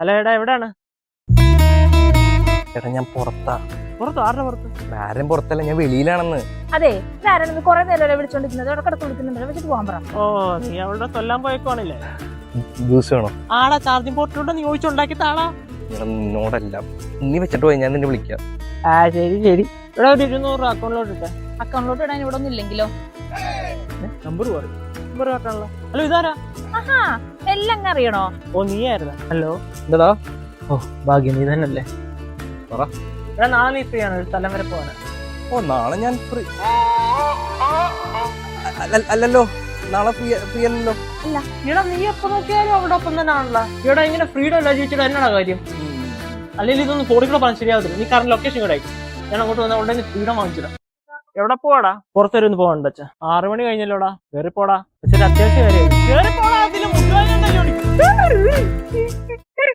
അല്ല എടാ എവിടാണ്? ചേട്ടാ ഞാൻ പുറത്താ. പുറത്ത്? ആരുടെ പുറത്ത്? ആരും പുറത്തല്ല, ഞാൻ വെളിയിലാണെന്ന്. അതെ, ഇതാരാണെന്ന് കുറെ നേരം വിളിച്ചോണ്ടിരിക്കുന്നത്. ഇടക്കിടക്ക് വിളിക്കുന്നുണ്ടല്ലോ, വെച്ചിട്ട് പോകാൻ പറ. ഓ, നീ അവളുടെ കൊല്ലാൻ പോയേക്കുവാണില്ലേ? ജ്യൂസ് വേണോ? ആടാ ചാർജിങ് പോർട്ടിലൂടെ നീ ചോദിച്ചുണ്ടാക്കി താളാ. നിന്നോടല്ല, നീ വെച്ചിട്ട് പോയി, ഞാൻ നിന്നെ വിളിക്കാം. ആ ശരി ശരി. ഇവിടെ ഒരു 200 അക്കൗണ്ടിലോട്ട് ഇട്ടേ. അക്കൗണ്ടിലോട്ട് ഇടാൻ ഇവിടെ ഒന്നും ഇല്ലെങ്കിലോ? നമ്പർ പറയും. നമ്പർ കാട്ടാണല്ലോ. ഹലോ, ഇതാരാ? ആഹാ, എല്ലാം അറിയണോ? ഓ, നീ ആയിരുന്ന. ഹലോ, എന്താ? ഓ ഭാഗ്യം, നീ തന്നെയല്ലേ? പറ. എടാ നാളെ നീ ഫ്രീ ആണ്, ഒരു സ്ഥലം വരെ പോവാണ്. ഓ, നാളെ ഞാൻ ഫ്രീ അല്ലല്ലോ. നാളെ ഫ്രീ അല്ലല്ലോ. അല്ല ഇവിടെ നീ എപ്പോ നോക്കിയാലും അവിടെ ഒപ്പം തന്നെ ആണല്ലോ. ഇവിടെ ഇങ്ങനെ ഫ്രീഡം അല്ല ചോദിച്ചിട്ട് എന്നാണ് കാര്യം? അല്ലെങ്കിൽ ഇതൊന്നും ഫോണിൽ പറഞ്ഞ് ശരിയാവത്തില്ല. നീ കാരണം ലൊക്കേഷൻ കൂടെ അയക്കും, ഞാൻ അങ്ങോട്ട് വന്നാൽ ഉടനെ ഫ്രീഡം വാങ്ങിച്ചിടാം. എവിടെ പോവാടാ? പുറത്തൊരു ഒന്ന് പോകണ്ട അച്ഛാ. 6 മണി കഴിഞ്ഞല്ലോടാ. കയറി പോടാ. പക്ഷെ അത്യാവശ്യം കാര്യം.